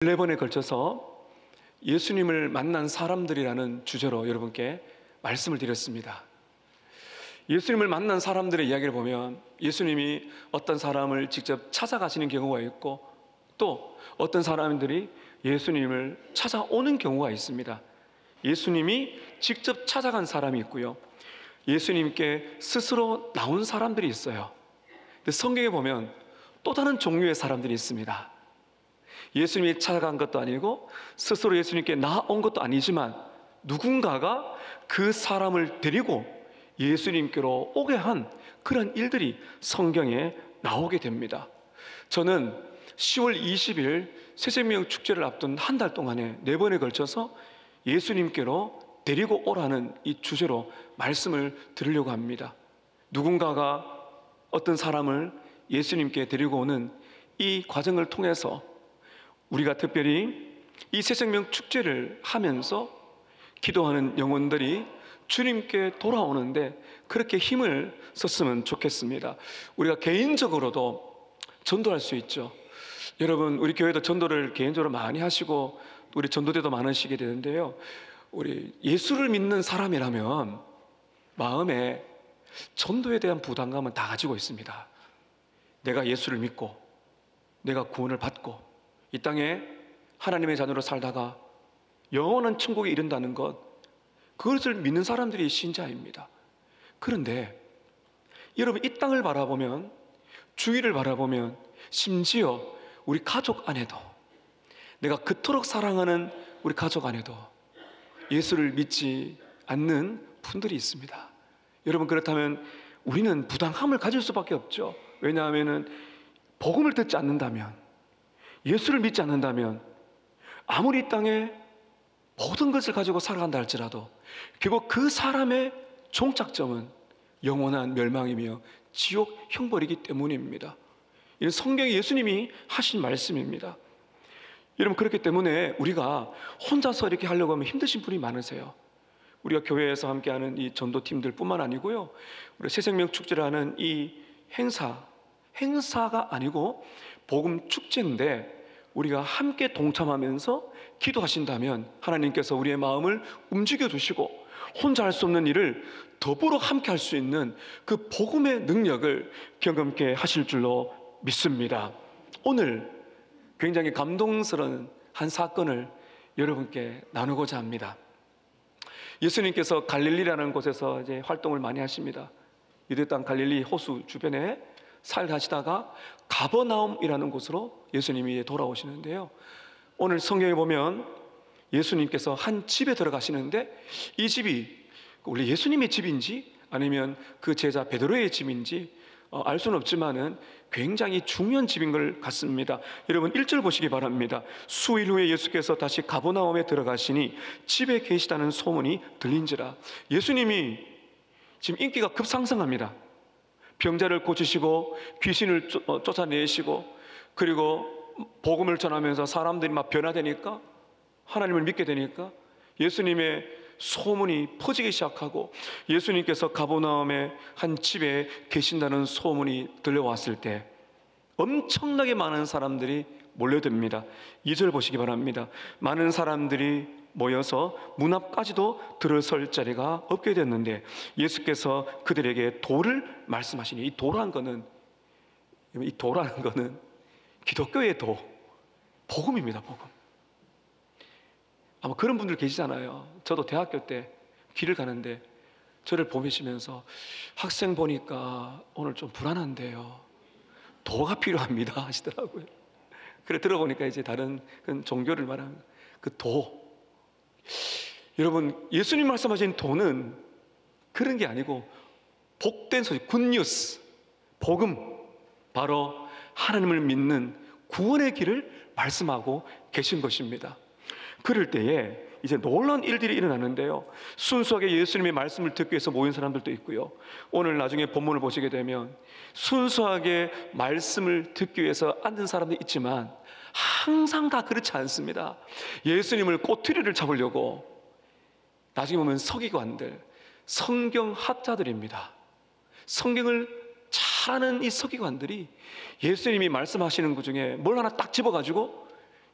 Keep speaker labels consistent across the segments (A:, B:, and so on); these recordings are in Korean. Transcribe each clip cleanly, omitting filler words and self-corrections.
A: 14번에 걸쳐서 예수님을 만난 사람들이라는 주제로 여러분께 말씀을 드렸습니다. 예수님을 만난 사람들의 이야기를 보면 예수님이 어떤 사람을 직접 찾아가시는 경우가 있고, 또 어떤 사람들이 예수님을 찾아오는 경우가 있습니다. 예수님이 직접 찾아간 사람이 있고요, 예수님께 스스로 나온 사람들이 있어요. 근데 성경에 보면 또 다른 종류의 사람들이 있습니다. 예수님이 찾아간 것도 아니고 스스로 예수님께 나온 것도 아니지만 누군가가 그 사람을 데리고 예수님께로 오게 한 그런 일들이 성경에 나오게 됩니다. 저는 10월 20일 새생명 축제를 앞둔 한 달 동안에 4번에 걸쳐서 예수님께로 데리고 오라는 이 주제로 말씀을 드리려고 합니다. 누군가가 어떤 사람을 예수님께 데리고 오는 이 과정을 통해서 우리가 특별히 이 새생명 축제를 하면서 기도하는 영혼들이 주님께 돌아오는데 그렇게 힘을 썼으면 좋겠습니다. 우리가 개인적으로도 전도할 수 있죠. 여러분, 우리 교회도 전도를 개인적으로 많이 하시고 우리 전도대도 많으시게 되는데요, 우리 예수를 믿는 사람이라면 마음에 전도에 대한 부담감은 다 가지고 있습니다. 내가 예수를 믿고 내가 구원을 받고 이 땅에 하나님의 자녀로 살다가 영원한 천국에 이른다는 것, 그것을 믿는 사람들이 신자입니다. 그런데 여러분, 이 땅을 바라보면, 주위를 바라보면, 심지어 우리 가족 안에도, 내가 그토록 사랑하는 우리 가족 안에도 예수를 믿지 않는 분들이 있습니다. 여러분, 그렇다면 우리는 부담감을 가질 수밖에 없죠. 왜냐하면 복음을 듣지 않는다면, 예수를 믿지 않는다면 아무리 이 땅에 모든 것을 가지고 살아간다 할지라도 결국 그 사람의 종착점은 영원한 멸망이며 지옥 형벌이기 때문입니다. 이는 성경에 예수님이 하신 말씀입니다. 여러분, 그렇기 때문에 우리가 혼자서 이렇게 하려고 하면 힘드신 분이 많으세요. 우리가 교회에서 함께하는 이 전도팀들 뿐만 아니고요, 우리 새생명 축제를 하는 이 행사가 아니고 복음 축제인데 우리가 함께 동참하면서 기도하신다면 하나님께서 우리의 마음을 움직여 주시고 혼자 할 수 없는 일을 더불어 함께 할 수 있는 그 복음의 능력을 경험케 하실 줄로 믿습니다. 오늘 굉장히 감동스러운 한 사건을 여러분께 나누고자 합니다. 예수님께서 갈릴리라는 곳에서 이제 활동을 많이 하십니다. 유대 땅 갈릴리 호수 주변에 살하시다가 가버나움이라는 곳으로 예수님이 돌아오시는데요, 오늘 성경에 보면 예수님께서 한 집에 들어가시는데 이 집이 원래 예수님의 집인지 아니면 그 제자 베드로의 집인지 알 수는 없지만은 굉장히 중요한 집인 것 같습니다. 여러분, 1절 보시기 바랍니다. 수일 후에 예수께서 다시 가버나움에 들어가시니 집에 계시다는 소문이 들린지라. 예수님이 지금 인기가 급상승합니다. 병자를 고치시고 귀신을 쫓아내시고, 그리고 복음을 전하면서 사람들이 막 변화되니까, 하나님을 믿게 되니까 예수님의 소문이 퍼지기 시작하고 예수님께서 가버나움의 한 집에 계신다는 소문이 들려왔을 때 엄청나게 많은 사람들이 몰려듭니다. 2절 보시기 바랍니다. 많은 사람들이 모여서 문 앞까지도 들어설 자리가 없게 됐는데 예수께서 그들에게 도를 말씀하시니, 이 도라는 거는 기독교의 도, 복음입니다. 복음. 아마 그런 분들 계시잖아요. 저도 대학교 때 길을 가는데 저를 보시면서 학생 보니까 오늘 좀 불안한데요, 도가 필요합니다 하시더라고요. 그래 들어보니까 이제 다른 그런 종교를 말하는 그 도. 여러분, 예수님 말씀하신 도는 그런 게 아니고 복된 소식, 굿뉴스, 복음, 바로 하나님을 믿는 구원의 길을 말씀하고 계신 것입니다. 그럴 때에 이제 놀라운 일들이 일어나는데요, 순수하게 예수님의 말씀을 듣기 위해서 모인 사람들도 있고요, 오늘 나중에 본문을 보시게 되면 순수하게 말씀을 듣기 위해서 앉은 사람도 있지만 항상 다 그렇지 않습니다. 예수님을 꼬투리를 잡으려고 나중에 보면 서기관들, 성경학자들입니다. 성경을 잘 아는 이 서기관들이 예수님이 말씀하시는 것 중에 뭘 하나 딱 집어가지고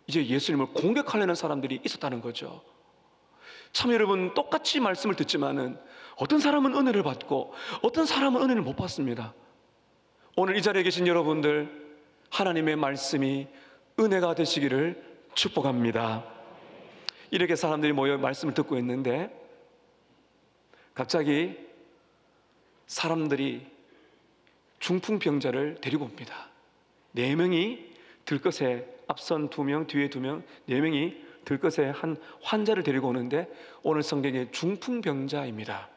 A: 이제 예수님을 공격하려는 사람들이 있었다는 거죠. 참 여러분, 똑같이 말씀을 듣지만은 어떤 사람은 은혜를 받고 어떤 사람은 은혜를 못 받습니다. 오늘 이 자리에 계신 여러분들, 하나님의 말씀이 은혜가 되시기를 축복합니다. 이렇게 사람들이 모여 말씀을 듣고 있는데 갑자기 사람들이 중풍병자를 데리고 옵니다. 4명이 들것에, 앞선 2명, 뒤에 2명, 4명이 들것에 한 환자를 데리고 오는데 오늘 성경의 중풍병자입니다.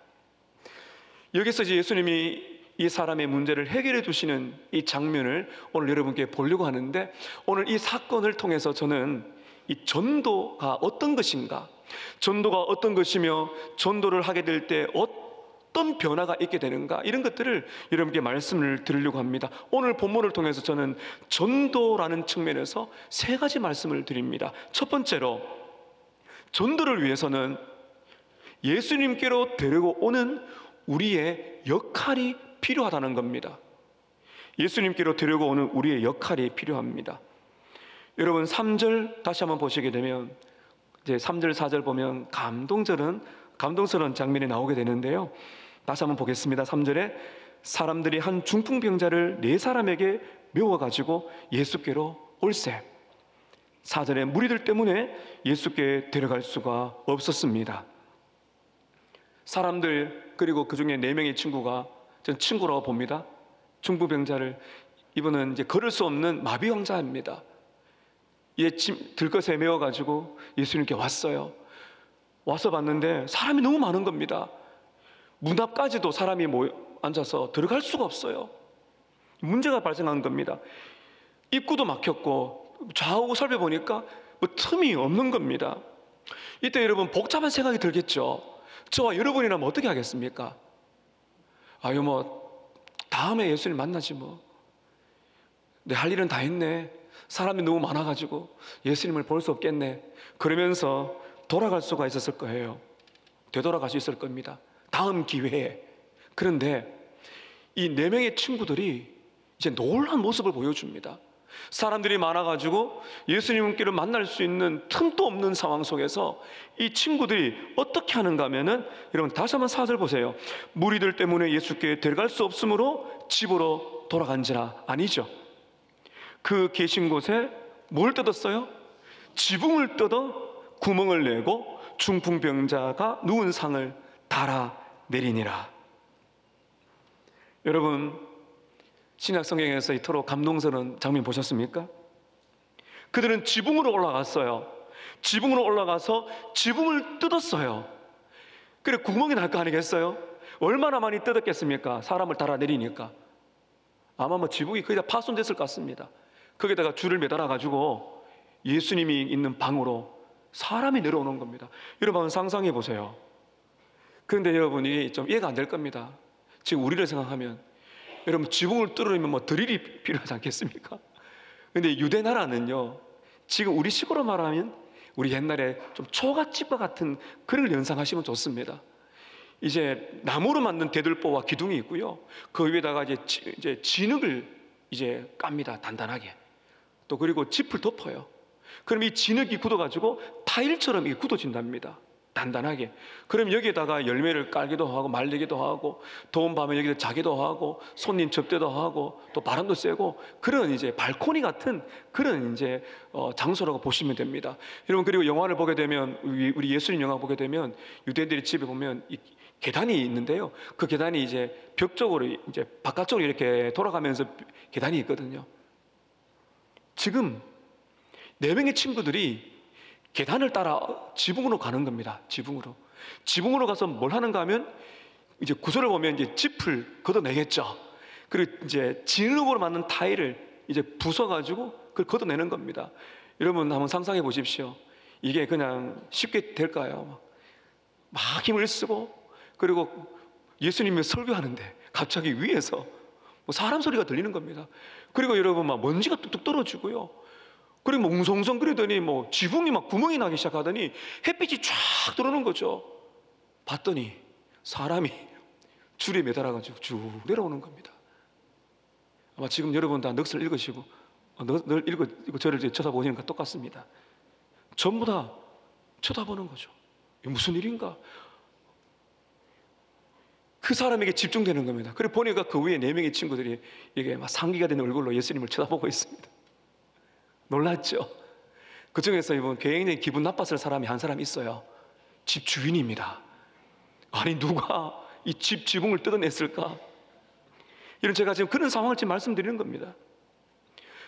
A: 여기서 이제 예수님이 이 사람의 문제를 해결해 주시는 이 장면을 오늘 여러분께 보려고 하는데, 오늘 이 사건을 통해서 저는 이 전도가 어떤 것인가, 전도가 어떤 것이며 전도를 하게 될 때 어떤 변화가 있게 되는가, 이런 것들을 여러분께 말씀을 드리려고 합니다. 오늘 본문을 통해서 저는 전도라는 측면에서 3가지 말씀을 드립니다. 첫 번째로, 전도를 위해서는 예수님께로 데리고 오는 우리의 역할이 필요하다는 겁니다. 예수님께로 데리고 오는 우리의 역할이 필요합니다. 여러분 3절 다시 한번 보시게 되면, 이제 3절 4절 보면 감동스러운 장면이 나오게 되는데요. 다시 한번 보겠습니다. 3절에 사람들이 한 중풍병자를 4사람에게 메워가지고 예수께로 올세. 4절에 무리들 때문에 예수께 데려갈 수가 없었습니다. 사람들, 그리고 그 중에 4명의 친구가, 전 친구라고 봅니다. 중풍병자를, 이분은 이제 걸을 수 없는 마비 환자입니다. 들것에 메워가지고 예수님께 왔어요. 와서 봤는데 사람이 너무 많은 겁니다. 문 앞까지도 사람이 앉아서 들어갈 수가 없어요. 문제가 발생한 겁니다. 입구도 막혔고 좌우 살펴보니까 뭐 틈이 없는 겁니다. 이때 여러분 복잡한 생각이 들겠죠. 저와 여러분이라면 어떻게 하겠습니까? 아유 뭐 다음에 예수님 만나지 뭐, 내 할 일은 다 했네, 사람이 너무 많아가지고 예수님을 볼 수 없겠네, 그러면서 돌아갈 수가 있었을 거예요. 되돌아갈 수 있을 겁니다, 다음 기회에. 그런데 이 4명의 친구들이 이제 놀라운 모습을 보여줍니다. 사람들이 많아가지고 예수님께를 만날 수 있는 틈도 없는 상황 속에서 이 친구들이 어떻게 하는가 하면은, 여러분 다시 한번 4절 보세요. 무리들 때문에 예수께 데려갈 수 없으므로 집으로 돌아간지라. 아니죠. 그 계신 곳에 뭘 뜯었어요? 지붕을 뜯어 구멍을 내고 중풍병자가 누운 상을 달아내리니라. 여러분 신약 성경에서 이토록 감동스러운 장면 보셨습니까? 그들은 지붕으로 올라갔어요. 지붕으로 올라가서 지붕을 뜯었어요. 그래 구멍이 날 거 아니겠어요? 얼마나 많이 뜯었겠습니까? 사람을 달아내리니까. 아마 뭐 지붕이 거의 다 파손됐을 것 같습니다. 거기다가 줄을 매달아 가지고 예수님이 있는 방으로 사람이 내려오는 겁니다. 여러분 상상해 보세요. 그런데 여러분이 좀 이해가 안 될 겁니다. 지금 우리를 생각하면, 여러분 지붕을 뚫으려면 뭐 드릴이 필요하지 않겠습니까? 근데 유대 나라는요, 지금 우리 식으로 말하면 우리 옛날에 좀 초가집과 같은 그런 걸 연상하시면 좋습니다. 이제 나무로 만든 대들보와 기둥이 있고요, 그 위에다가 이제 진흙을 이제 깝니다. 단단하게. 또 그리고 짚을 덮어요. 그럼 이 진흙이 굳어가지고 타일처럼 이게 굳어진답니다. 단단하게. 그럼 여기에다가 열매를 깔기도 하고 말리기도 하고, 더운 밤에 여기다 자기도 하고, 손님 접대도 하고, 또 바람도 쐬고, 그런 이제 발코니 같은 그런 이제 장소라고 보시면 됩니다. 여러분 그리고 영화를 보게 되면, 우리 예수님 영화 보게 되면 유대인들이 집에 보면 이 계단이 있는데요, 그 계단이 이제 벽 쪽으로 이제 바깥쪽으로 이렇게 돌아가면서 계단이 있거든요. 지금 4명의 친구들이 계단을 따라 지붕으로 가는 겁니다. 지붕으로 가서 뭘 하는가 하면, 이제 구절을 보면 이제 짚을 걷어내겠죠. 그리고 이제 진흙으로 만든 타일을 이제 부숴가지고 그걸 걷어내는 겁니다. 여러분 한번 상상해 보십시오. 이게 그냥 쉽게 될까요? 막 힘을 쓰고, 그리고 예수님이 설교하는데 갑자기 위에서 뭐 사람 소리가 들리는 겁니다. 그리고 여러분 막 먼지가 뚝뚝 떨어지고요, 그리고 뭐 웅성웅성거리더니 뭐 지붕이 막 구멍이 나기 시작하더니 햇빛이 쫙 들어오는 거죠. 봤더니 사람이 줄에 매달아가지고 쭉 내려오는 겁니다. 아마 지금 여러분 다 넋을 읽으시고 늘 이거 저를 이제 쳐다보시는 거 똑같습니다. 전부 다 쳐다보는 거죠. 이게 무슨 일인가? 그 사람에게 집중되는 겁니다. 그리고 보니까 그 위에 4명의 친구들이 이게 막 상기가 된 얼굴로 예수님을 쳐다보고 있습니다. 놀랐죠? 그 중에서 이번 굉장히 기분 나빴을 사람이 한 사람 있어요. 집 주인입니다. 아니 누가 이 집 지붕을 뜯어냈을까? 이런 제가 지금 그런 상황을 지금 말씀드리는 겁니다.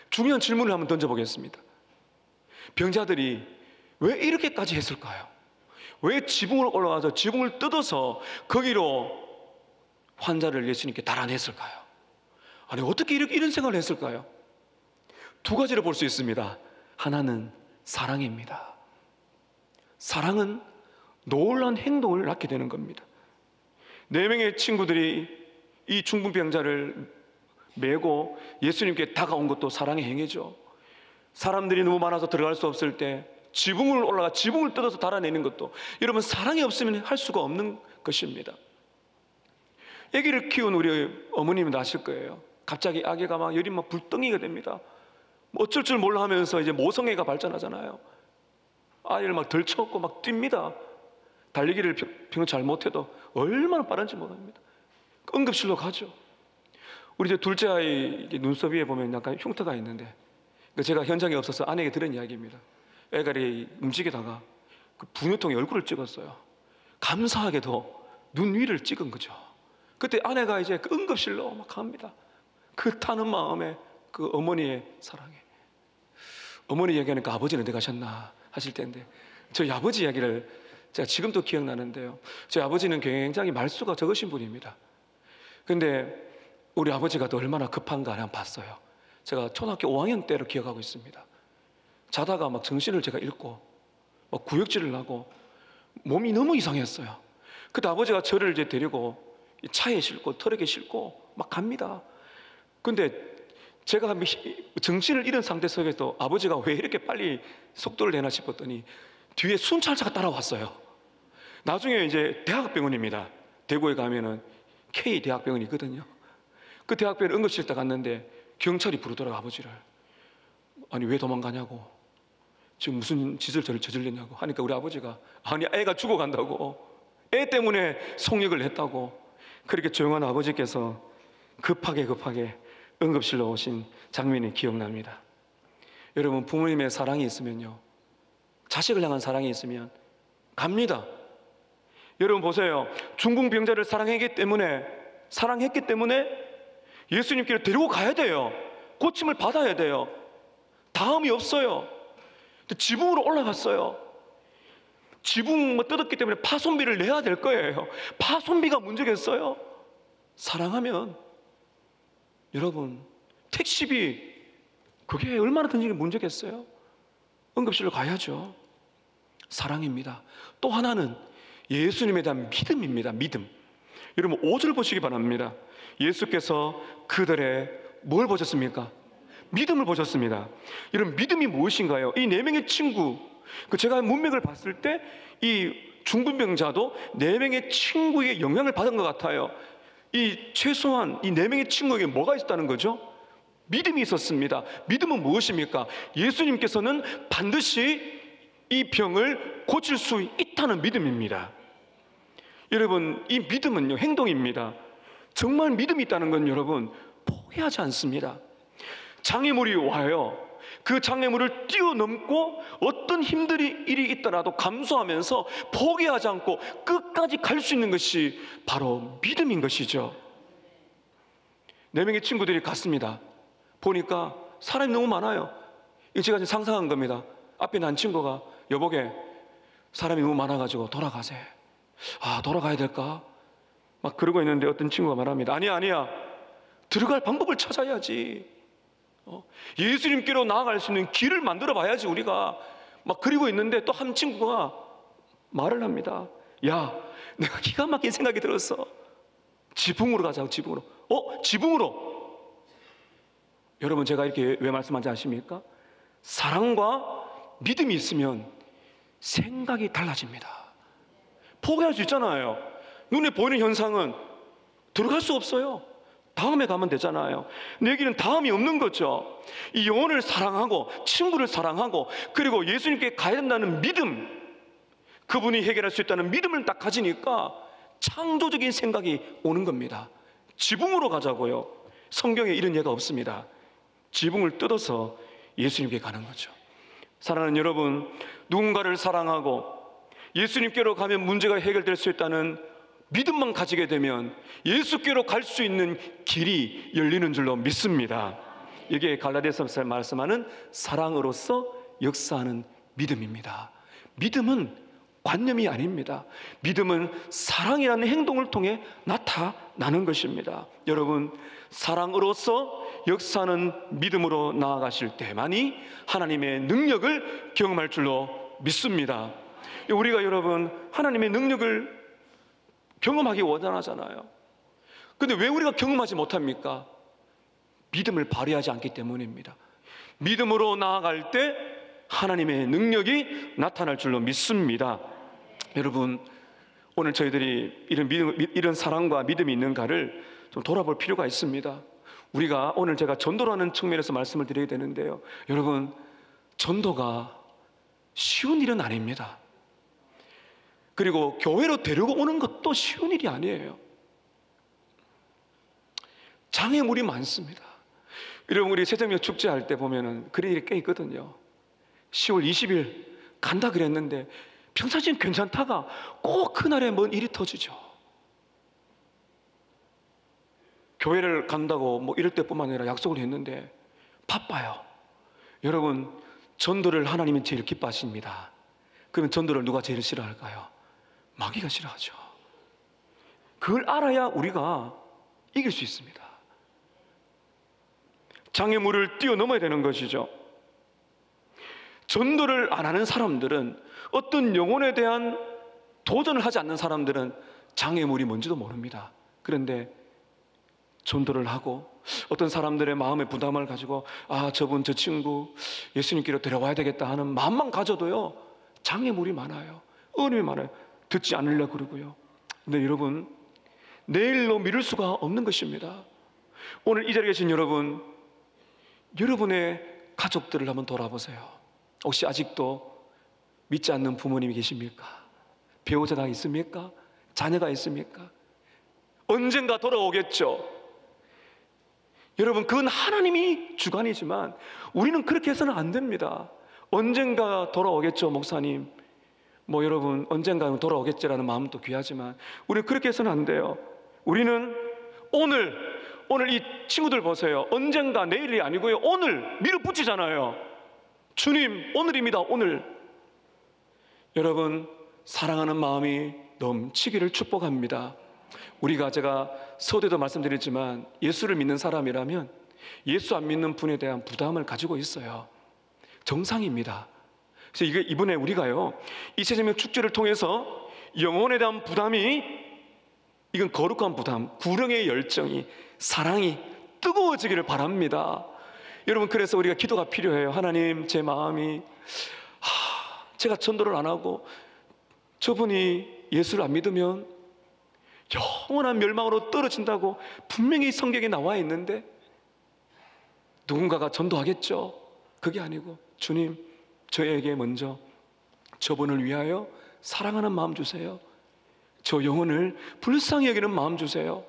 A: 중요한 질문을 한번 던져보겠습니다. 병자들이 왜 이렇게까지 했을까요? 왜 지붕으로 올라가서 지붕을 뜯어서 거기로 환자를 예수님께 달아냈을까요? 아니 어떻게 이런 생각을 했을까요? 2가지로 볼 수 있습니다. 하나는 사랑입니다. 사랑은 놀라운 행동을 낳게 되는 겁니다. 4명의 친구들이 이 중풍병자를 메고 예수님께 다가온 것도 사랑의 행위죠. 사람들이 너무 많아서 들어갈 수 없을 때 지붕을 올라가 지붕을 뜯어서 달아내는 것도 여러분 사랑이 없으면 할 수가 없는 것입니다. 아기를 키운 우리 어머님은 아실 거예요. 갑자기 아기가 막 열이 막 불덩이가 됩니다. 어쩔 줄 몰라 하면서 이제 모성애가 발전하잖아요. 아이를 막 덜쳐업고 막 뜁니다. 달리기를 평소 잘 못해도 얼마나 빠른지 모릅니다. 응급실로 가죠. 우리 이제 둘째 아이 눈썹 위에 보면 약간 흉터가 있는데 제가 현장에 없어서 아내에게 들은 이야기입니다. 애가 움직이다가 그 분유통에 얼굴을 찍었어요. 감사하게도 눈 위를 찍은 거죠. 그때 아내가 이제 그 응급실로 막 갑니다. 그 타는 마음에 그 어머니의 사랑에. 어머니 얘기하니까 아버지는 어디 가셨나 하실 텐데 저희 아버지 이야기를 제가 지금도 기억나는데요. 저희 아버지는 굉장히 말수가 적으신 분입니다. 근데 우리 아버지가 또 얼마나 급한가 한번 봤어요. 제가 초등학교 5학년 때로 기억하고 있습니다. 자다가 막 정신을 제가 잃고 막 구역질을 하고 몸이 너무 이상했어요. 그때 아버지가 저를 이제 데리고 차에 싣고 트럭에 싣고 막 갑니다. 근데 제가 정신을 잃은 상태 속에서 아버지가 왜 이렇게 빨리 속도를 내나 싶었더니 뒤에 순찰차가 따라왔어요. 나중에 이제 대학병원입니다. 대구에 가면은 K 대학병원이 있거든요. 그 대학병원 응급실 때 갔는데 경찰이 부르더라고 아버지를. 아니 왜 도망가냐고, 지금 무슨 짓을 저질렀냐고 하니까 우리 아버지가 아니 애가 죽어간다고, 애 때문에 속력을 했다고. 그렇게 조용한 아버지께서 급하게 응급실로 오신 장면이 기억납니다. 여러분 부모님의 사랑이 있으면요, 자식을 향한 사랑이 있으면 갑니다. 여러분 보세요. 중풍병자를 사랑했기 때문에 예수님께로 데리고 가야 돼요. 고침을 받아야 돼요. 다음이 없어요. 지붕으로 올라갔어요. 지붕 뜯었기 때문에 파손비를 내야 될 거예요. 파손비가 문제겠어요? 사랑하면 여러분 택시비 그게 얼마나 든지 문제겠어요? 응급실로 가야죠. 사랑입니다. 또 하나는 예수님에 대한 믿음입니다. 믿음. 여러분 5절 보시기 바랍니다. 예수께서 그들의 뭘 보셨습니까? 믿음을 보셨습니다. 여러분 믿음이 무엇인가요? 이 4명의 친구, 제가 문맥을 봤을 때 이 중풍병자도 4명의 친구의 영향을 받은 것 같아요. 최소한 이 4명의 친구에게 뭐가 있었다는 거죠? 믿음이 있었습니다. 믿음은 무엇입니까? 예수님께서는 반드시 이 병을 고칠 수 있다는 믿음입니다. 여러분 이 믿음은요 행동입니다. 정말 믿음이 있다는 건 여러분 포기하지 않습니다. 장애물이 와요. 그 장애물을 뛰어넘고 어떤 힘든 일이 있더라도 감수하면서 포기하지 않고 끝까지 갈 수 있는 것이 바로 믿음인 것이죠. 4명의 친구들이 갔습니다. 보니까 사람이 너무 많아요. 제가 지금 상상한 겁니다. 앞에 난 친구가 여보게 사람이 너무 많아가지고 돌아가세. 아 돌아가야 될까? 막 그러고 있는데 어떤 친구가 말합니다. 아니야 들어갈 방법을 찾아야지. 예수님께로 나아갈 수 있는 길을 만들어 봐야지 우리가. 막 그러고 있는데 또 한 친구가 말을 합니다. 야 내가 기가 막힌 생각이 들었어. 지붕으로 가자고. 지붕으로. 지붕으로. 여러분 제가 이렇게 왜 말씀하지 아십니까? 사랑과 믿음이 있으면 생각이 달라집니다. 포기할 수 있잖아요. 눈에 보이는 현상은 들어갈 수 없어요. 다음에 가면 되잖아요. 근데 여기는 다음이 없는 거죠. 이 영혼을 사랑하고 친구를 사랑하고 그리고 예수님께 가야 된다는 믿음, 그분이 해결할 수 있다는 믿음을 딱 가지니까 창조적인 생각이 오는 겁니다. 지붕으로 가자고요. 성경에 이런 예가 없습니다. 지붕을 뜯어서 예수님께 가는 거죠. 사랑하는 여러분, 누군가를 사랑하고 예수님께로 가면 문제가 해결될 수 있다는 믿음만 가지게 되면 예수께로 갈 수 있는 길이 열리는 줄로 믿습니다. 이게 갈라디아서에서 말씀하는 사랑으로서 역사하는 믿음입니다. 믿음은 관념이 아닙니다. 믿음은 사랑이라는 행동을 통해 나타나는 것입니다. 여러분, 사랑으로서 역사하는 믿음으로 나아가실 때만이 하나님의 능력을 경험할 줄로 믿습니다. 우리가 여러분 하나님의 능력을 경험하기 원하잖아요. 근데 왜 우리가 경험하지 못합니까? 믿음을 발휘하지 않기 때문입니다. 믿음으로 나아갈 때 하나님의 능력이 나타날 줄로 믿습니다. 여러분, 오늘 저희들이 이런 사랑과 믿음이 있는가를 좀 돌아볼 필요가 있습니다. 우리가 오늘 제가 전도라는 측면에서 말씀을 드려야 되는데요, 여러분, 전도가 쉬운 일은 아닙니다. 그리고 교회로 데리고 오는 것도 쉬운 일이 아니에요. 장애물이 많습니다. 여러분, 우리 새정역 축제할 때 보면은 그런 일이 꽤 있거든요. 10월 20일 간다 그랬는데 평상시엔 괜찮다가 꼭 그날에 뭔 일이 터지죠. 교회를 간다고 뭐 이럴 때뿐만 아니라 약속을 했는데 바빠요. 여러분, 전도를 하나님이 제일 기뻐하십니다. 그러면 전도를 누가 제일 싫어할까요? 마귀가 싫어하죠. 그걸 알아야 우리가 이길 수 있습니다. 장애물을 뛰어넘어야 되는 것이죠. 전도를 안 하는 사람들은, 어떤 영혼에 대한 도전을 하지 않는 사람들은 장애물이 뭔지도 모릅니다. 그런데 전도를 하고 어떤 사람들의 마음의 부담을 가지고 저분 저 친구 예수님께로 데려와야 되겠다 하는 마음만 가져도요 장애물이 많아요. 어려움이 많아요. 듣지 않으려고 그러고요. 근데 여러분, 내일로 미룰 수가 없는 것입니다. 오늘 이 자리에 계신 여러분, 여러분의 가족들을 한번 돌아보세요. 혹시 아직도 믿지 않는 부모님이 계십니까? 배우자가 있습니까? 자녀가 있습니까? 언젠가 돌아오겠죠. 여러분, 그건 하나님이 주관이지만 우리는 그렇게 해서는 안 됩니다. 언젠가 돌아오겠죠, 목사님. 뭐 여러분, 언젠가 돌아오겠지라는 마음도 귀하지만 우리는 그렇게 해서는 안 돼요. 우리는 오늘 이 친구들 보세요. 언젠가, 내일이 아니고요, 오늘 밀어붙이잖아요. 주님, 오늘입니다, 오늘. 여러분, 사랑하는 마음이 넘치기를 축복합니다. 제가 서두에도 말씀드렸지만 예수를 믿는 사람이라면 예수 안 믿는 분에 대한 부담을 가지고 있어요. 정상입니다. 그래서 이번에 우리가요, 이 새정역 축제를 통해서 영혼에 대한 부담이, 이건 거룩한 부담, 구령의 열정이, 사랑이 뜨거워지기를 바랍니다. 여러분, 그래서 우리가 기도가 필요해요. 하나님, 제 마음이 제가 전도를 안 하고 저분이 예수를 안 믿으면 영원한 멸망으로 떨어진다고 분명히 성경에 나와 있는데 누군가가 전도하겠죠. 그게 아니고, 주님, 저에게 먼저 저분을 위하여 사랑하는 마음 주세요. 저 영혼을 불쌍히 여기는 마음 주세요.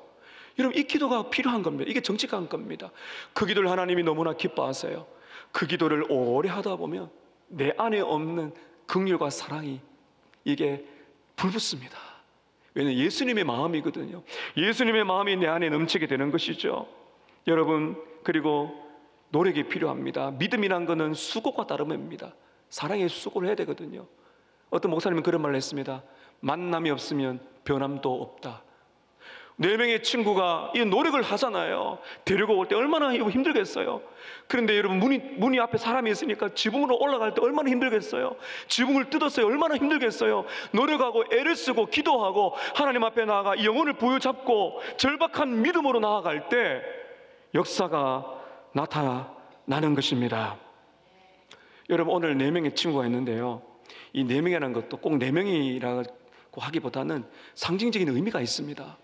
A: 여러분, 이 기도가 필요한 겁니다. 이게 정직한 겁니다. 그 기도를 하나님이 너무나 기뻐하세요. 그 기도를 오래 하다 보면 내 안에 없는 긍휼과 사랑이 이게 불붙습니다. 왜냐하면 예수님의 마음이거든요. 예수님의 마음이 내 안에 넘치게 되는 것이죠. 여러분, 그리고 노력이 필요합니다. 믿음이란 것은 수고가 다름입니다. 사랑에 수고를 해야 되거든요. 어떤 목사님은 그런 말을 했습니다. 만남이 없으면 변함도 없다. 4명의 친구가 이 노력을 하잖아요. 데리고 올 때 얼마나 힘들겠어요. 그런데 여러분, 문이 앞에 사람이 있으니까 지붕으로 올라갈 때 얼마나 힘들겠어요. 지붕을 뜯었어요. 얼마나 힘들겠어요. 노력하고 애를 쓰고 기도하고 하나님 앞에 나아가 이 영혼을 부여잡고 절박한 믿음으로 나아갈 때 역사가 나타나는 것입니다. 여러분, 오늘 4명의 친구가 있는데요, 이 4명이라는 것도 꼭 4명이라고 하기보다는 상징적인 의미가 있습니다.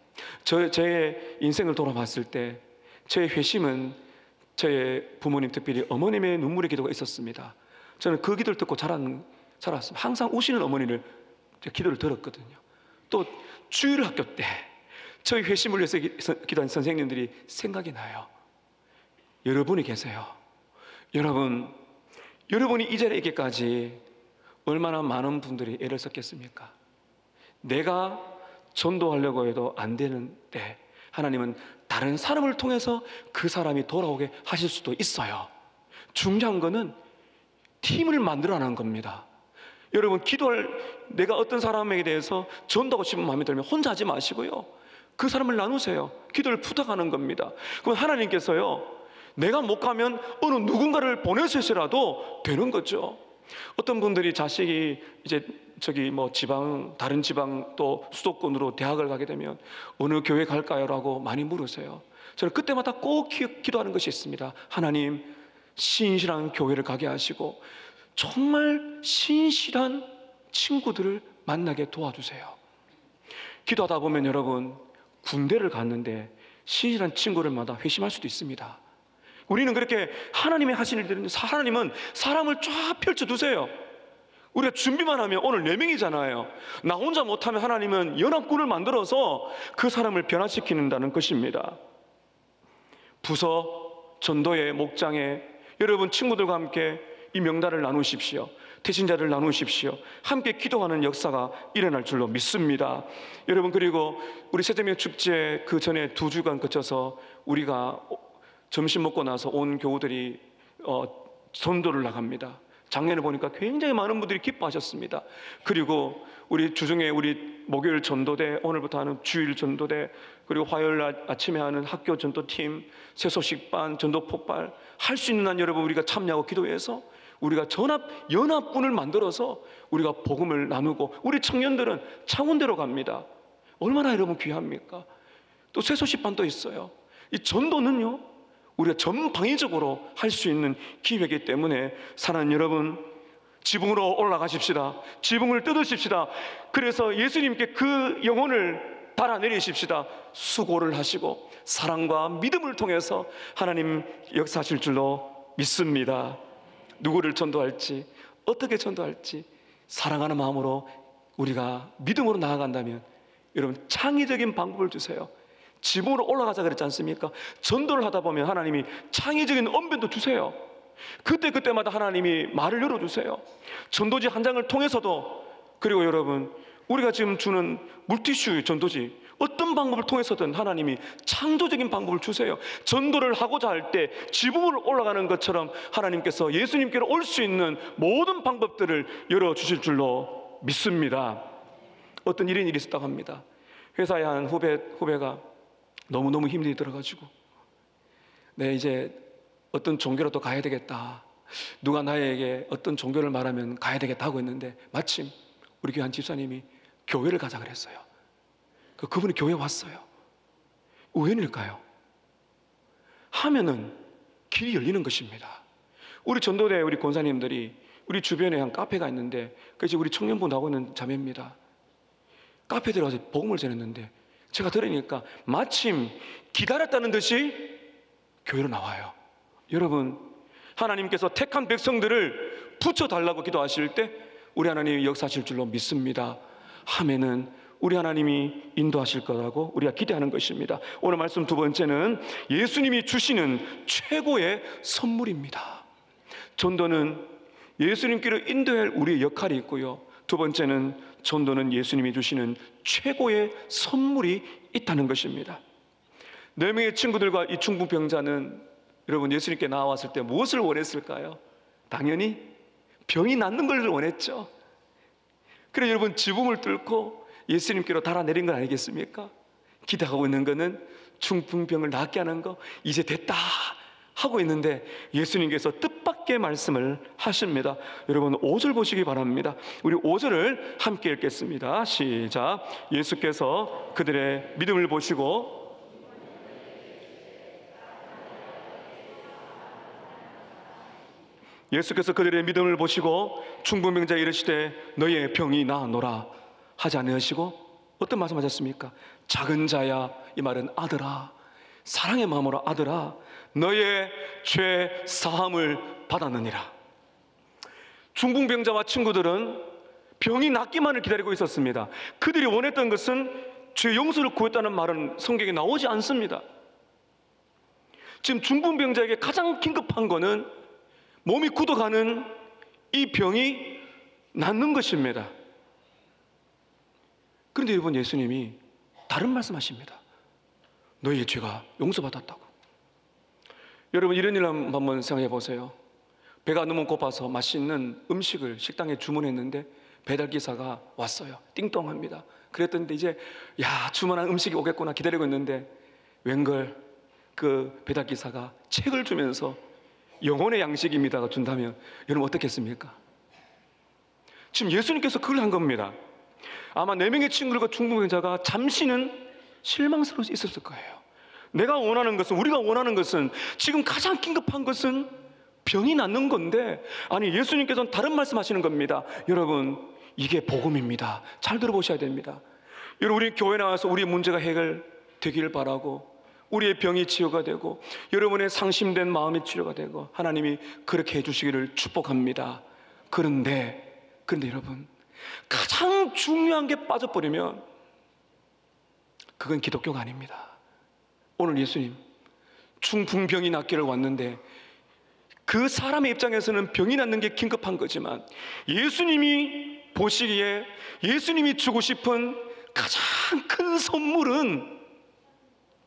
A: 제 인생을 돌아봤을 때 저의 회심은 저의 부모님, 특별히 어머님의 눈물의 기도가 있었습니다. 저는 그 기도를 듣고 자랐습니다. 항상 우시는 어머니를 기도를 들었거든요. 또 주일학교 때 저희 회심을 위해서 기도한 선생님들이 생각이 나요. 여러분이 계세요. 여러분이 이 자리에 있기까지 얼마나 많은 분들이 애를 썼겠습니까? 내가 전도하려고 해도 안 되는 때 하나님은 다른 사람을 통해서 그 사람이 돌아오게 하실 수도 있어요. 중요한 거는 팀을 만들어내는 겁니다. 여러분, 내가 어떤 사람에게 대해서 전도하고 싶은 마음이 들면 혼자 하지 마시고요, 그 사람을 나누세요. 기도를 부탁하는 겁니다. 그럼 하나님께서요, 내가 못 가면 어느 누군가를 보내셔서라도 되는 거죠. 어떤 분들이 자식이 이제 다른 지방 또 수도권으로 대학을 가게 되면 어느 교회 갈까요? 라고 많이 물으세요. 저는 그때마다 꼭 기도하는 것이 있습니다. 하나님, 신실한 교회를 가게 하시고 정말 신실한 친구들을 만나게 도와주세요. 기도하다 보면 여러분, 군대를 갔는데 신실한 친구를 만나 회심할 수도 있습니다. 우리는 그렇게 하나님의 하시는 일들은, 하나님은 사람을 쫙 펼쳐두세요. 우리가 준비만 하면 오늘 4명이잖아요. 나 혼자 못하면 하나님은 연합군을 만들어서 그 사람을 변화시키는다는 것입니다. 부서, 전도회, 목장에 여러분 친구들과 함께 이 명단을 나누십시오. 태신자를 나누십시오. 함께 기도하는 역사가 일어날 줄로 믿습니다. 여러분, 그리고 우리 새정명 축제 그 전에 2주간 거쳐서 우리가 점심 먹고 나서 온 교우들이 전도를 나갑니다. 작년에 보니까 굉장히 많은 분들이 기뻐하셨습니다. 그리고 우리 주중에 우리 목요일 전도대, 오늘부터 하는 주일 전도대, 그리고 화요일 아침에 하는 학교 전도팀, 새소식반, 전도폭발, 할 수 있는 한 여러분 우리가 참여하고 기도해서 우리가 연합군을 만들어서 우리가 복음을 나누고, 우리 청년들은 창원대로 갑니다. 얼마나 여러분 귀합니까? 또 새소식반도 있어요. 이 전도는요, 우리가 전방위적으로 할 수 있는 기회이기 때문에 사랑하는 여러분, 지붕으로 올라가십시다. 지붕을 뜯으십시다. 그래서 예수님께 그 영혼을 달아내리십시다. 수고를 하시고 사랑과 믿음을 통해서 하나님 역사하실 줄로 믿습니다. 누구를 전도할지, 어떻게 전도할지 사랑하는 마음으로 우리가 믿음으로 나아간다면 여러분, 창의적인 방법을 주세요. 지붕으로 올라가자 그랬지 않습니까? 전도를 하다 보면 하나님이 창의적인 언변도 주세요. 그때마다 하나님이 말을 열어주세요. 전도지 한 장을 통해서도, 그리고 여러분, 우리가 지금 주는 물티슈 전도지, 어떤 방법을 통해서든 하나님이 창조적인 방법을 주세요. 전도를 하고자 할 때 지붕으로 올라가는 것처럼 하나님께서 예수님께로 올 수 있는 모든 방법들을 열어주실 줄로 믿습니다. 어떤 일이 있었다고 합니다. 회사에 한 후배가 너무너무 힘들이 들어가지고, 네, 이제 어떤 종교라도 가야 되겠다, 누가 나에게 어떤 종교를 말하면 가야 되겠다 하고 있는데 마침 우리 교회 한 집사님이 교회를 가자 그랬어요. 그분이 교회에 왔어요. 웬일까요? 하면은 길이 열리는 것입니다. 우리 전도대 우리 권사님들이 우리 주변에 한 카페가 있는데, 그래서 우리 청년부 나오고 있는 자매입니다. 카페에 들어가서 복음을 전했는데 제가 들으니까 마침 기다렸다는 듯이 교회로 나와요. 여러분, 하나님께서 택한 백성들을 붙여달라고 기도하실 때 우리 하나님이 역사하실 줄로 믿습니다. 하면은 우리 하나님이 인도하실 거라고 우리가 기대하는 것입니다. 오늘 말씀 두 번째는 예수님이 주시는 최고의 선물입니다. 전도는 예수님께로 인도할 우리의 역할이 있고요, 두 번째는 전도는 예수님이 주시는 최고의 선물이 있다는 것입니다. 4명의 친구들과 이 중풍병자는 여러분 예수님께 나왔을 때 무엇을 원했을까요? 당연히 병이 낫는 걸 원했죠. 그래서 여러분 지붕을 뚫고 예수님께로 달아내린 건 아니겠습니까? 기대하고 있는 것은 중풍병을 낫게 하는 거, 이제 됐다 하고 있는데 예수님께서 뜻밖의 말씀을 하십니다. 여러분 5절 보시기 바랍니다. 우리 5절을 함께 읽겠습니다. 시작. 예수께서 그들의 믿음을 보시고 중풍병자에 이르시되 너의 병이 나으노라 하지 않으시고 어떤 말씀하셨습니까? 작은 자야, 이 말은 아들아, 사랑의 마음으로 아들아 너의 죄 사함을 받았느니라. 중풍병자와 친구들은 병이 낫기만을 기다리고 있었습니다. 그들이 원했던 것은 죄 용서를 구했다는 말은 성경에 나오지 않습니다. 지금 중풍병자에게 가장 긴급한 것은 몸이 굳어가는 이 병이 낫는 것입니다. 그런데 여러분, 예수님이 다른 말씀하십니다. 너희의 죄가 용서받았다고. 여러분, 이런 일 한번 생각해 보세요. 배가 너무 고파서 맛있는 음식을 식당에 주문했는데 배달기사가 왔어요. 띵동합니다. 그랬더니 이제 주문한 음식이 오겠구나 기다리고 있는데 웬걸 그 배달기사가 책을 주면서 영혼의 양식입니다가 준다면 여러분 어떻겠습니까? 지금 예수님께서 그걸 한 겁니다. 아마 4명의 친구들과 중풍병자가 잠시는 실망스러울 수 있었을 거예요. 내가 원하는 것은, 우리가 원하는 것은, 지금 가장 긴급한 것은 병이 낫는 건데, 아니 예수님께서는 다른 말씀하시는 겁니다. 여러분, 이게 복음입니다. 잘 들어보셔야 됩니다. 여러분, 우리 교회 나와서 우리의 문제가 해결되기를 바라고, 우리의 병이 치유가 되고 여러분의 상심된 마음이 치료가 되고 하나님이 그렇게 해주시기를 축복합니다. 그런데 여러분, 가장 중요한 게 빠져버리면 그건 기독교가 아닙니다. 오늘 예수님 중풍병이 낫기를 왔는데 그 사람의 입장에서는 병이 낫는 게 긴급한 거지만 예수님이 보시기에 예수님이 주고 싶은 가장 큰 선물은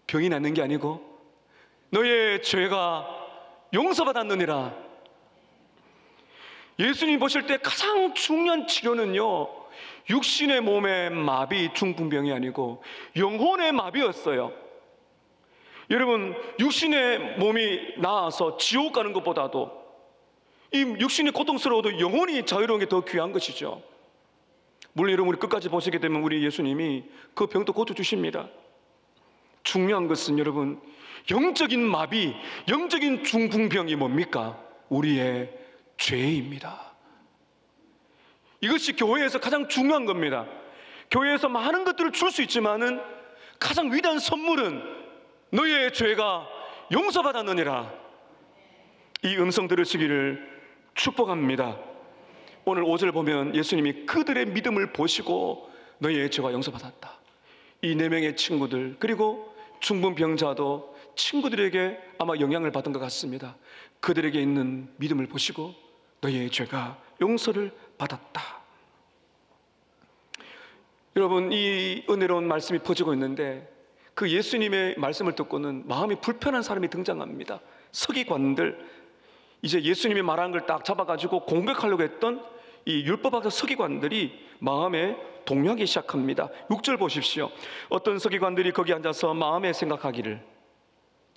A: 병이 낫는 게 아니고 너의 죄가 용서받았느니라. 예수님 보실 때 가장 중요한 치료는요, 육신의 몸의 마비, 중풍병이 아니고 영혼의 마비였어요. 여러분, 육신의 몸이 나아서 지옥 가는 것보다도 이 육신이 고통스러워도 영혼이 자유로운 게 더 귀한 것이죠. 물론 여러분, 우리 끝까지 보시게 되면 우리 예수님이 그 병도 고쳐주십니다. 중요한 것은 여러분, 영적인 마비, 영적인 중풍병이 뭡니까? 우리의 죄입니다. 이것이 교회에서 가장 중요한 겁니다. 교회에서 많은 것들을 줄 수 있지만은 가장 위대한 선물은 너희의 죄가 용서받았느니라. 이 음성 들으시기를 축복합니다. 오늘 5절 보면 예수님이 그들의 믿음을 보시고 너희의 죄가 용서받았다. 이 4명의 친구들, 그리고 중풍병자도 친구들에게 아마 영향을 받은 것 같습니다. 그들에게 있는 믿음을 보시고 너희의 죄가 용서를 받았다. 여러분, 이 은혜로운 말씀이 퍼지고 있는데 그 예수님의 말씀을 듣고는 마음이 불편한 사람이 등장합니다. 서기관들, 이제 예수님이 말한 걸 딱 잡아가지고 공격하려고 했던 이 율법학자 서기관들이 마음에 동요하기 시작합니다. 6절 보십시오. 어떤 서기관들이 거기 앉아서 마음에 생각하기를,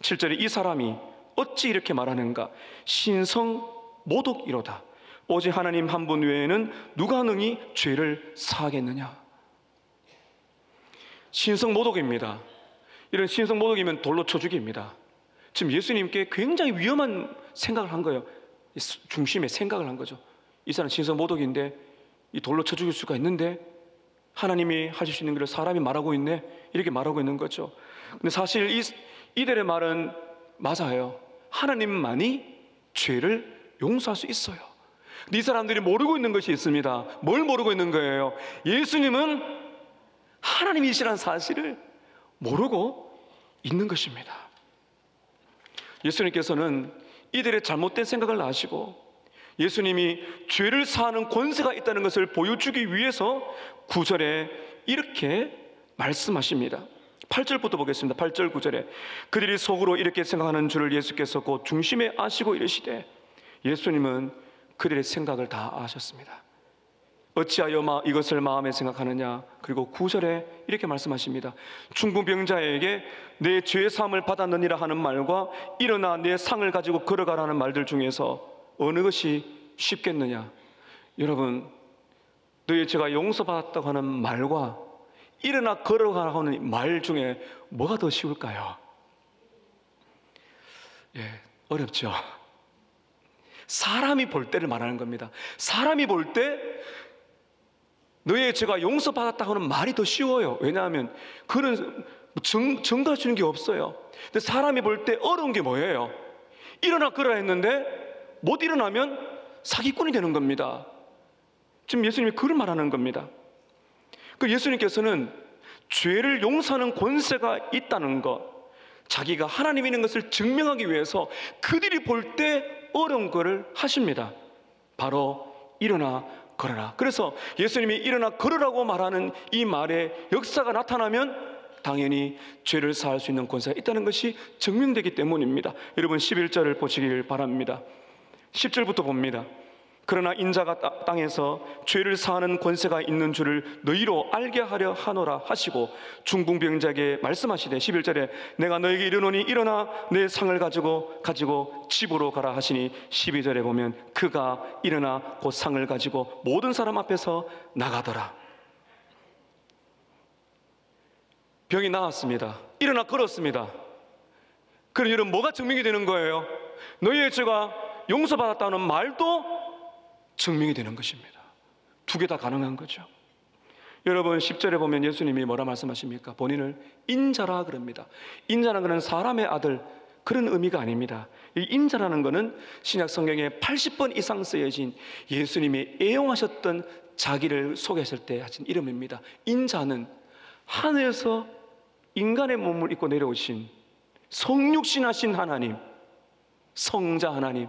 A: 7절에 이 사람이 어찌 이렇게 말하는가? 신성모독이로다. 오직 하나님 한 분 외에는 누가 능히 죄를 사하겠느냐? 신성모독입니다. 이런 신성모독이면 돌로 쳐 죽입니다. 지금 예수님께 굉장히 위험한 생각을 한 거예요. 중심에 생각을 한 거죠. 이 사람 신성모독인데 이 돌로 쳐 죽일 수가 있는데 하나님이 하실 수 있는 것을 사람이 말하고 있네, 이렇게 말하고 있는 거죠. 근데 사실 이들의 말은 맞아요. 하나님만이 죄를 용서할 수 있어요. 근데 이 사람들이 모르고 있는 것이 있습니다. 뭘 모르고 있는 거예요? 예수님은 하나님이시라는 사실을 모르고 있는 것입니다. 예수님께서는 이들의 잘못된 생각을 아시고 예수님이 죄를 사하는 권세가 있다는 것을 보여주기 위해서 9절에 이렇게 말씀하십니다. 8절부터 보겠습니다. 8절 9절에 그들이 속으로 이렇게 생각하는 줄을 예수께서 곧 중심에 아시고 이르시되, 예수님은 그들의 생각을 다 아셨습니다. 어찌하여 이것을 마음에 생각하느냐? 그리고 9절에 이렇게 말씀하십니다. 중풍병자에게 내 죄 사함을 받았느니라 하는 말과 일어나 내 상을 가지고 걸어가라는 말들 중에서 어느 것이 쉽겠느냐? 여러분, 너의 죄가 용서받았다고 하는 말과 일어나 걸어가라고 하는 말 중에 뭐가 더 쉬울까요? 어렵죠. 사람이 볼 때를 말하는 겁니다. 사람이 볼 때 너의 죄가 용서받았다고 하는 말이 더 쉬워요. 왜냐하면 그는 증가할 수 있는 게 없어요. 근데 사람이 볼 때 어려운 게 뭐예요? 일어나 걸어라 했는데 못 일어나면 사기꾼이 되는 겁니다. 지금 예수님이 그걸 말하는 겁니다. 그 예수님께서는 죄를 용서하는 권세가 있다는 것, 자기가 하나님이 있는 것을 증명하기 위해서 그들이 볼 때 어려운 것을 하십니다. 바로 일어나 걸어라. 그래서 예수님이 일어나 걸으라고 말하는 이 말에 역사가 나타나면 당연히 죄를 사할 수 있는 권세가 있다는 것이 증명되기 때문입니다. 여러분 11절을 보시길 바랍니다. 10절부터 봅니다. 그러나 인자가 땅에서 죄를 사하는 권세가 있는 줄을 너희로 알게 하려 하노라 하시고 중풍병자에게 말씀하시되 11절에 내가 너에게 이르노니 일어나 내 상을 가지고 집으로 가라 하시니 12절에 보면 그가 일어나 곧 상을 가지고 모든 사람 앞에서 나가더라. 병이 나았습니다. 일어나 걸었습니다. 그럼 여러분 뭐가 증명이 되는 거예요? 너희의 죄가 용서받았다는 말도 증명이 되는 것입니다. 두 개 다 가능한 거죠. 여러분 10절에 보면 예수님이 뭐라 말씀하십니까? 본인을 인자라 그럽니다. 인자라는 것은 사람의 아들 그런 의미가 아닙니다. 이 인자라는 것은 신약 성경에 80번 이상 쓰여진 예수님이 애용하셨던 자기를 소개했을 때 하신 이름입니다. 인자는 하늘에서 인간의 몸을 입고 내려오신 성육신하신 하나님, 성자 하나님,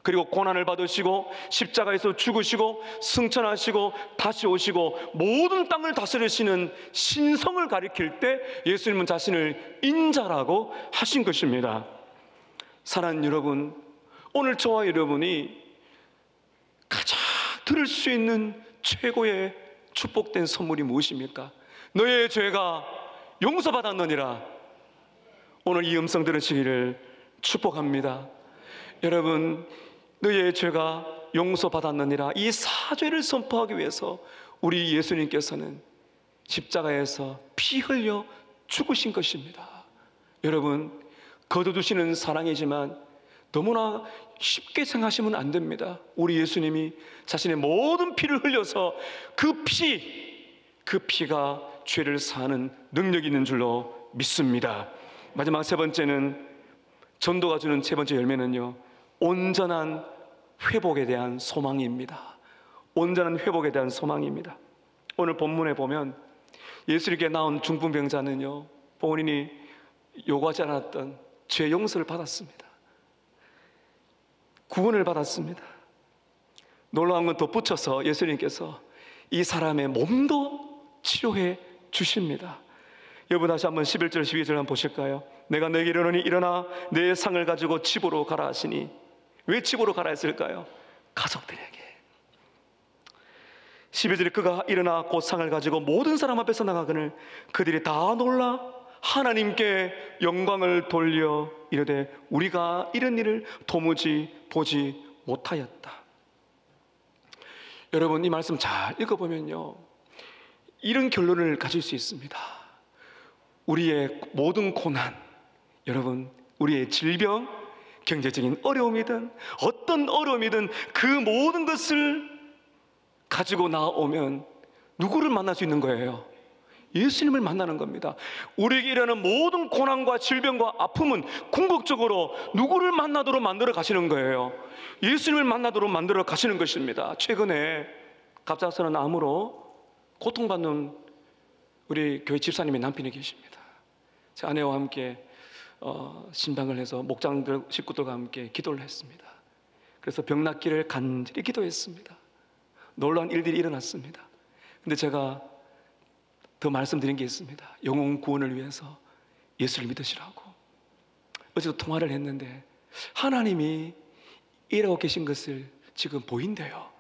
A: 그리고 고난을 받으시고 십자가에서 죽으시고 승천하시고 다시 오시고 모든 땅을 다스리시는 신성을 가리킬 때 예수님은 자신을 인자라고 하신 것입니다. 사랑하는 여러분, 오늘 저와 여러분이 가장 들을 수 있는 최고의 축복된 선물이 무엇입니까? 너의 죄가 용서받았느니라. 오늘 이 음성 들으시기를 축복합니다. 여러분, 너의 죄가 용서받았느니라, 이 사죄를 선포하기 위해서 우리 예수님께서는 십자가에서 피 흘려 죽으신 것입니다. 여러분, 거둬두시는 사랑이지만 너무나 쉽게 생각하시면 안 됩니다. 우리 예수님이 자신의 모든 피를 흘려서 그 피가 죄를 사하는 능력이 있는 줄로 믿습니다. 마지막 세 번째는, 전도가 주는 세 번째 열매는요, 온전한 회복에 대한 소망입니다. 온전한 회복에 대한 소망입니다. 오늘 본문에 보면 예수님께 나온 중풍병자는요, 본인이 요구하지 않았던 죄 용서를 받았습니다. 구원을 받았습니다. 놀라운 건 덧붙여서 예수님께서 이 사람의 몸도 치료해 주십니다. 여러분 다시 한번 11절 12절 한번 보실까요? 내가 너에게 이르노니 일어나 내 상을 가지고 집으로 가라 하시니, 왜 집으로 가라 했을까요? 가족들에게. 12절에 그가 일어나 곧 상을 가지고 모든 사람 앞에서 나가거늘 그들이 다 놀라 하나님께 영광을 돌려 이르되 우리가 이런 일을 도무지 보지 못하였다. 여러분 이 말씀 잘 읽어보면요, 이런 결론을 가질 수 있습니다. 우리의 모든 고난, 여러분 우리의 질병, 경제적인 어려움이든 어떤 어려움이든 그 모든 것을 가지고 나오면 누구를 만날 수 있는 거예요? 예수님을 만나는 겁니다. 우리에게 일어나는 모든 고난과 질병과 아픔은 궁극적으로 누구를 만나도록 만들어 가시는 거예요? 예수님을 만나도록 만들어 가시는 것입니다. 최근에 갑작스러운 암으로 고통받는 우리 교회 집사님의 남편이 계십니다. 제 아내와 함께 신방을 해서 목장들 식구들과 함께 기도를 했습니다. 그래서 병 낫기를 간절히 기도했습니다. 놀라운 일들이 일어났습니다. 근데 제가 더 말씀드린 게 있습니다. 영혼 구원을 위해서 예수를 믿으시라고. 어제도 통화를 했는데 하나님이 일하고 계신 것을 지금 보인대요.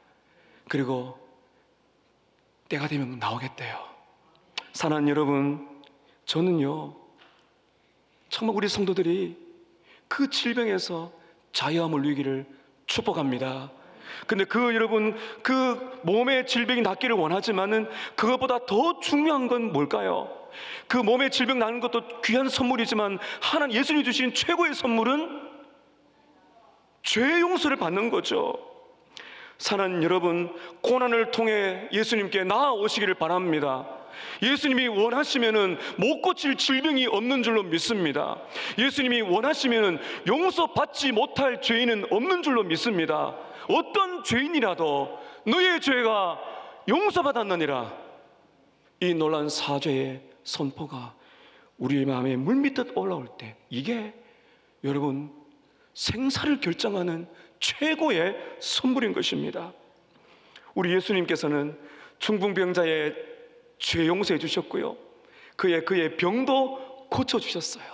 A: 그리고 때가 되면 나오겠대요. 사랑하는 여러분, 저는요 정말 우리 성도들이 그 질병에서 자유함을 누리기를 축복합니다. 근데 여러분 그 몸의 질병이 낫기를 원하지만은 그것보다 더 중요한 건 뭘까요? 그 몸의 질병 나는 것도 귀한 선물이지만 하나님 예수님이 주신 최고의 선물은 죄 용서를 받는 거죠. 사는 여러분, 고난을 통해 예수님께 나아오시기를 바랍니다. 예수님이 원하시면은 못 고칠 질병이 없는 줄로 믿습니다. 예수님이 원하시면은 용서받지 못할 죄인은 없는 줄로 믿습니다. 어떤 죄인이라도 너의 죄가 용서받았느니라, 이 놀라운 사죄의 선포가 우리의 마음에 물밀듯 올라올 때, 이게 여러분 생사를 결정하는 최고의 선물인 것입니다. 우리 예수님께서는 중풍병자의 죄 용서해 주셨고요, 그의 병도 고쳐주셨어요.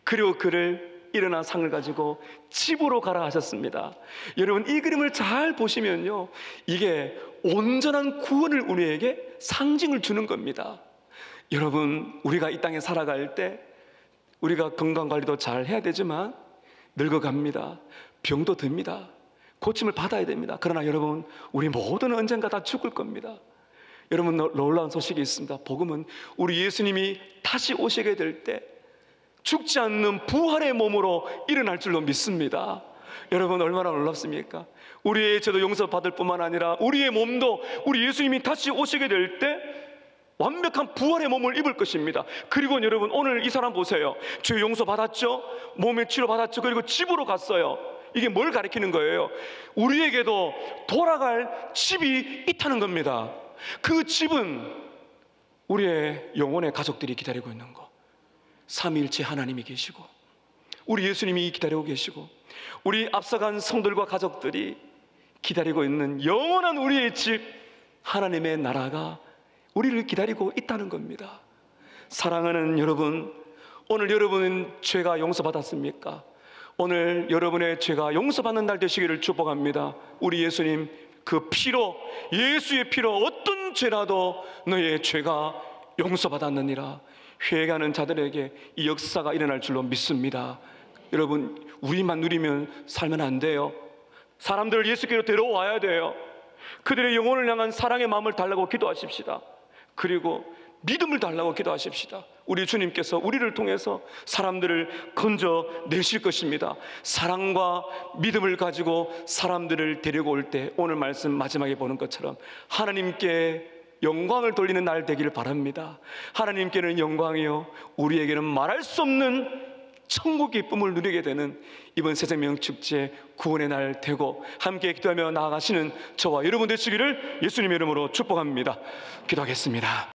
A: 그리고 그를 일어나 상을 가지고 집으로 가라 하셨습니다. 여러분, 이 그림을 잘 보시면요, 이게 온전한 구원을 우리에게 상징을 주는 겁니다. 여러분, 우리가 이 땅에 살아갈 때 우리가 건강관리도 잘 해야 되지만 늙어갑니다. 병도 듭니다. 고침을 받아야 됩니다. 그러나 여러분, 우리 모두는 언젠가 다 죽을 겁니다. 여러분, 놀라운 소식이 있습니다. 복음은 우리 예수님이 다시 오시게 될 때 죽지 않는 부활의 몸으로 일어날 줄로 믿습니다. 여러분, 얼마나 놀랍습니까? 우리의 죄도 용서받을 뿐만 아니라 우리의 몸도 우리 예수님이 다시 오시게 될 때 완벽한 부활의 몸을 입을 것입니다. 그리고 여러분, 오늘 이 사람 보세요. 죄 용서받았죠? 몸에 치료받았죠? 그리고 집으로 갔어요. 이게 뭘 가리키는 거예요? 우리에게도 돌아갈 집이 있다는 겁니다. 그 집은 우리의 영혼의 가족들이 기다리고 있는 거, 삼위일체 하나님이 계시고 우리 예수님이 기다리고 계시고 우리 앞서간 성들과 가족들이 기다리고 있는 영원한 우리의 집, 하나님의 나라가 우리를 기다리고 있다는 겁니다. 사랑하는 여러분, 오늘 여러분은 죄가 용서받았습니까? 오늘 여러분의 죄가 용서받는 날 되시기를 축복합니다. 우리 예수님 그 피로, 예수의 피로 어떤 죄라도 너의 죄가 용서받았느니라 회개하는 자들에게 이 역사가 일어날 줄로 믿습니다. 여러분, 우리만 누리면 살면 안 돼요. 사람들을 예수께로 데려와야 돼요. 그들의 영혼을 향한 사랑의 마음을 달라고 기도하십시다. 그리고 믿음을 달라고 기도하십시다. 우리 주님께서 우리를 통해서 사람들을 건져내실 것입니다. 사랑과 믿음을 가지고 사람들을 데리고 올 때 오늘 말씀 마지막에 보는 것처럼 하나님께 영광을 돌리는 날 되기를 바랍니다. 하나님께는 영광이요, 우리에게는 말할 수 없는 천국의 기쁨을 누리게 되는 이번 새생명 축제 구원의 날 되고 함께 기도하며 나아가시는 저와 여러분 되시기를 예수님의 이름으로 축복합니다. 기도하겠습니다.